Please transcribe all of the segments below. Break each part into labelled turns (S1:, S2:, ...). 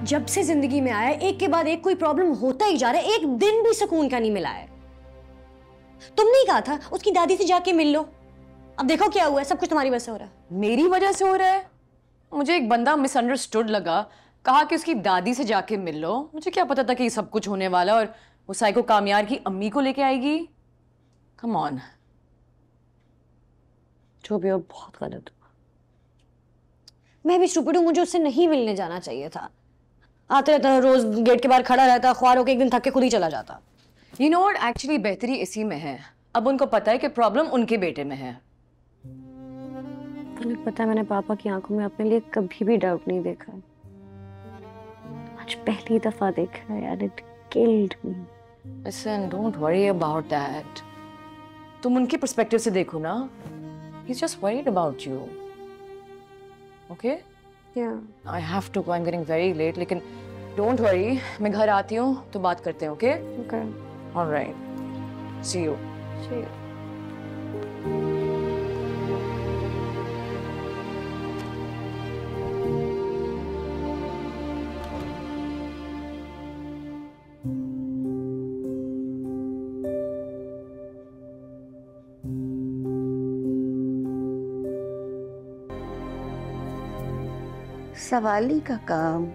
S1: जब से जिंदगी में आया एक के बाद एक कोई प्रॉब्लम होता ही जा रहा है, एक दिन भी सुकून का नहीं मिला है। तुमने ही कहा था उसकी दादी से जाके मिल लो, अब देखो क्या हुआ है, सब कुछ तुम्हारी वजह से हो रहा है।
S2: मेरी वजह से हो रहा है? मुझे एक बंदा मिसअंडरस्टूड लगा, कहा कि उसकी दादी से जाके मिल लो। मुझे क्या पता था कि ये सब कुछ होने वाला और वो साइको कामयार की अम्मी को लेके आएगी। Come on.
S1: जो भी हो बहुत गलत हुआ। मैं भी स्टूपिड हूँ, मुझे उससे नहीं मिलने जाना चाहिए था। आते रहता रोज गेट के बाहर खड़ा रहता, ख्वार होकर एक दिन थक के खुद ही चला जाता।
S2: यू नो व्हाट, एक्चुअली बेहतरी इसी में है। अब उनको पता है कि प्रॉब्लम उनके बेटे में है।
S1: मुझे पता है, मैंने पापा की आंखों में अपने लिए कभी भी डाउट नहीं देखा। आज पहली दफा देखा है यार, it killed me.
S2: Listen, don't worry about that. तुम उनके पर्सपेक्टिव से देखो ना। He's just worried about you. Okay?
S1: Yeah.
S2: I have to go. I'm getting very late. लेकिन don't worry, मैं घर आती हूँ तो बात करते हैं, okay?
S1: Okay.
S2: All right. See you.
S1: See you.
S3: सवाली का काम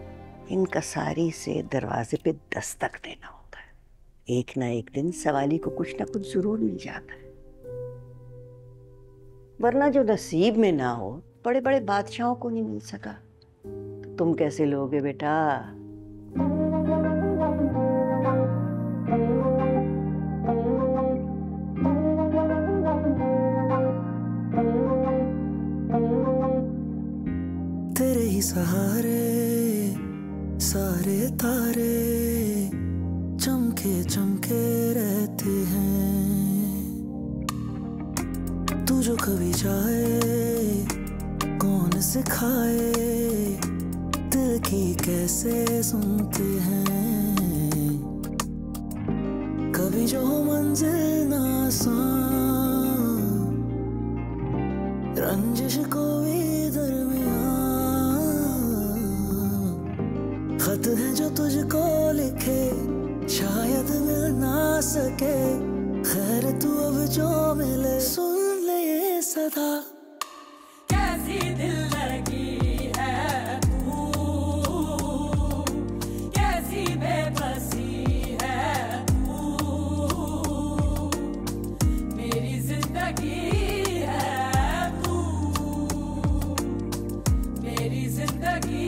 S3: इन कसारी से दरवाजे पे दस्तक देना होता है। एक ना एक दिन सवाली को कुछ ना कुछ जरूर मिल जाता है, वरना जो नसीब में ना हो, बड़े बड़े बादशाहों को नहीं मिल सका तो तुम कैसे लोगे बेटा?
S4: तेरे ही सहारे सारे तारे चमके चमके रहते हैं। तू जो कभी जाए कौन सिखाए दिल की कैसे सुनते हैं। कभी जो मंजिल ना आसान, रंजिश कोई दरमियान, खत है जो तुझको लिखे शायद मिल ना सके। खैर तू अब जो मिले सुन ले ये सदा।
S5: कैसी दिल लगी है तू, कैसी बेबसी है तू, मेरी जिंदगी है तू, मेरी जिंदगी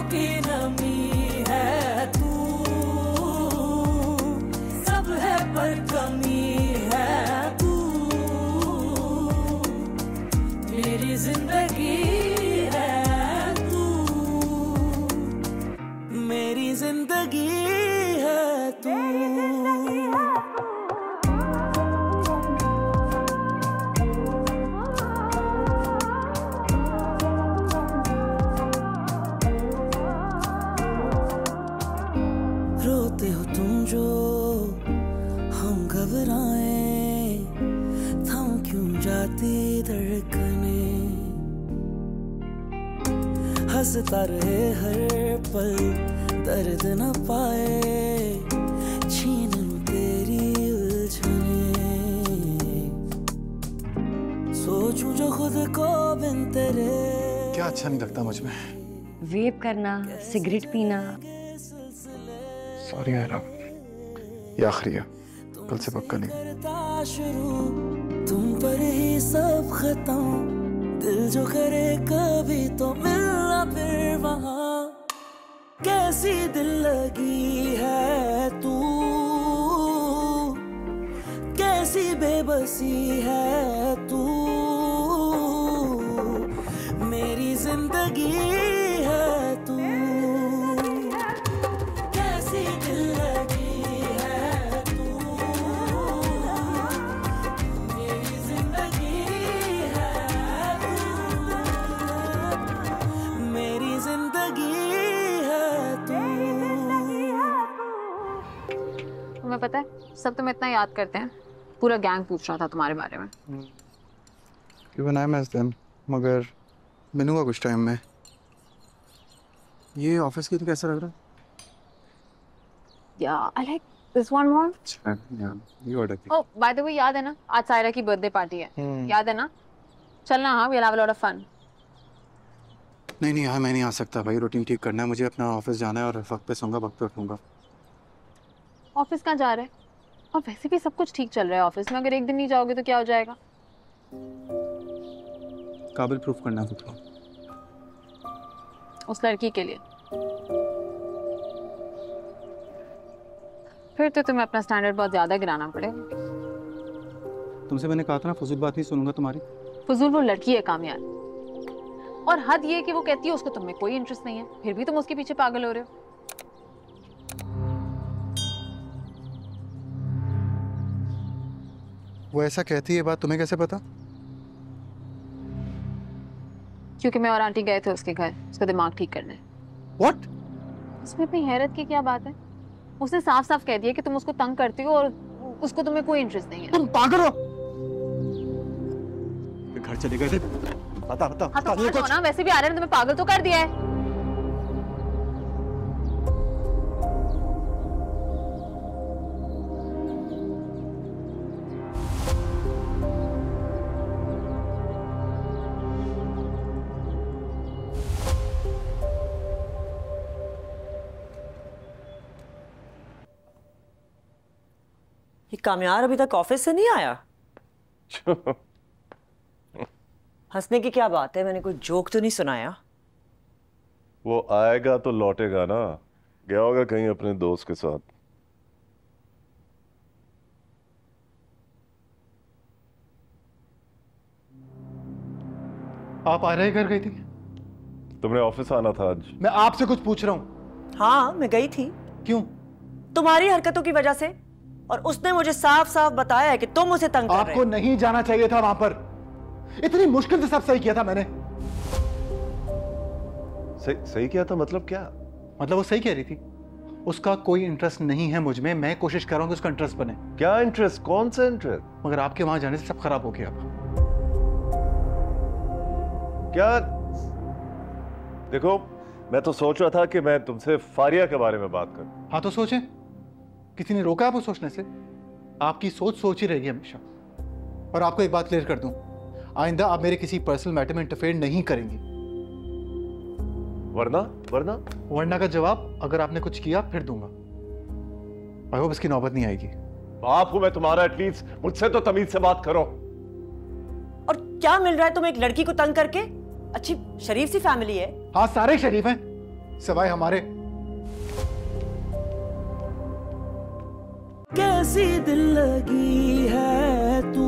S5: की नमी है तू, सब है पर कमी है तू, मेरी जिंदगी है तू,
S4: मेरी जिंदगी है तू। रोते हो तुम जो हम घबराए, थम क्यों जाती धड़कने। हंसता रहे हर पल दर्द न पाए, छीन लूं तेरी उलझने। सोचूं जो खुद को बिन तेरे।
S6: क्या अच्छा नहीं लगता मुझ में?
S1: वेप करना, सिगरेट पीना।
S6: सॉरी आयरा, ये आखिरी है, कल से पक्का नहीं।
S4: शुरू तुम पर ही सब खत्म, दिल जो करे कभी तो मिलना फिर वहां। कैसी दिल लगी है तू, कैसी बेबसी है तू, मेरी जिंदगी है तू।
S7: तुम्हें पता है सब तुम्हें इतना याद करते हैं, पूरा गैंग पूछ रहा था तुम्हारे बारे में।
S6: Even I miss them, मगर मिलूंगा कुछ टाइम में। ये ऑफिस की तो कैसा लग रहा है?
S7: Yeah, I like this one more.
S6: ये ऑर्डर की।
S7: Oh, by the way, याद है ना आज सायरा की बर्थडे पार्टी है? याद है ना? चलना हाँ, we'll have a lot of fun.
S6: नहीं यार, मैं नहीं आ सकता भाई, रूटीन ठीक करना है मुझे, अपना ऑफिस जाना है और वक्त पे सोऊंगा, वक्त पे उठूंगा।
S7: ऑफिस कहाँ जा रहे हैं? और वैसे भी सब कुछ ठीक चल रहा है ऑफिस में, अगर एक दिन नहीं जाओगे तो क्या हो जाएगा?
S6: काबिल प्रूफ करना है खुद को।
S7: उस लड़की के लिए। फिर तो तुम्हें अपना स्टैंडर्ड बहुत ज्यादा गिराना पड़ेगा।
S6: तुमसे मैंने कहा था ना, फजूल बात नहीं सुनूंगा तुम्हारी।
S7: फजूल वो लड़की है कामयाब, और हद ये कि वो कहती है उसको तुम में कोई इंटरेस्ट नहीं है, फिर भी तुम उसके पीछे पागल हो रहे हो।
S6: वो ऐसा कहती है, बात तुम्हें कैसे पता?
S7: क्योंकि मैं और आंटी गए थे उसके घर, उसका दिमाग ठीक करने।
S6: What?
S7: इसमें इतनी हैरत की क्या बात है? उसने साफ साफ कह दिया कि तुम उसको तंग करती हो और उसको तुम्हें कोई इंटरेस्ट नहीं है।
S6: तुम पागल हो? घर चले गए थे, बता बता
S7: हाँ तो कुछ ना, वैसे भी आ रहे ने तुम्हें पागल तो कर दिया है।
S8: ये कामयार अभी तक ऑफिस से नहीं आया? हंसने की क्या बात है? मैंने कोई जोक तो नहीं सुनाया?
S9: वो आएगा तो लौटेगा ना, गया होगा कहीं अपने दोस्त के साथ।
S6: आप आ रहे घर गई थी?
S9: तुमने ऑफिस आना था आज।
S6: मैं आपसे कुछ पूछ रहा हूँ।
S8: हाँ मैं गई थी।
S6: क्यों?
S8: तुम्हारी हरकतों की वजह से, और उसने मुझे साफ साफ बताया है कि तुम उसे तंग कर रहे
S6: आपको नहीं जाना चाहिए था वहां पर, इतनी मुश्किल से सब सही किया था मैंने।
S9: सही किया था मतलब क्या?
S6: मतलब वो सही कह रही थी, उसका कोई इंटरेस्ट नहीं है मुझ में, मैं कोशिश कर रहा हूं कि उसका इंटरेस्ट बने।
S9: क्या इंटरेस्ट? कौन सा इंटरेस्ट?
S6: मगर आपके वहां जाने से सब खराब हो गया।
S9: क्या? देखो, मैं तो सोच रहा था कि मैं तुमसे फारिया के बारे में बात करूं।
S6: हाँ तो सोचें, किसी ने रोका आपको सोचने से? आपकी सोच सोच ही रहेगी हमेशा। और आपको एक बात क्लियर कर दूं, आइंदा आप मेरे किसी पर्सनल मैटर में इंटरफेयर नहीं करेंगी। वरना का जवाब अगर आपने कुछ किया फिर दूंगा। आई होप इसकी नौबत नहीं आएगी।
S9: आपको मैं तुम्हारा, एटलीस्ट मुझसे तो तमीज से बात करो।
S8: और क्या मिल रहा है तुम्हें एक लड़की को तंग करके? अच्छी शरीफ सी फैमिली है।
S6: हाँ सारे शरीफ हैं, सिवाय हमारे।
S4: कैसी दिल लगी है तू,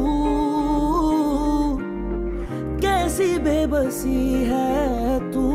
S4: कैसी बेबसी है तू,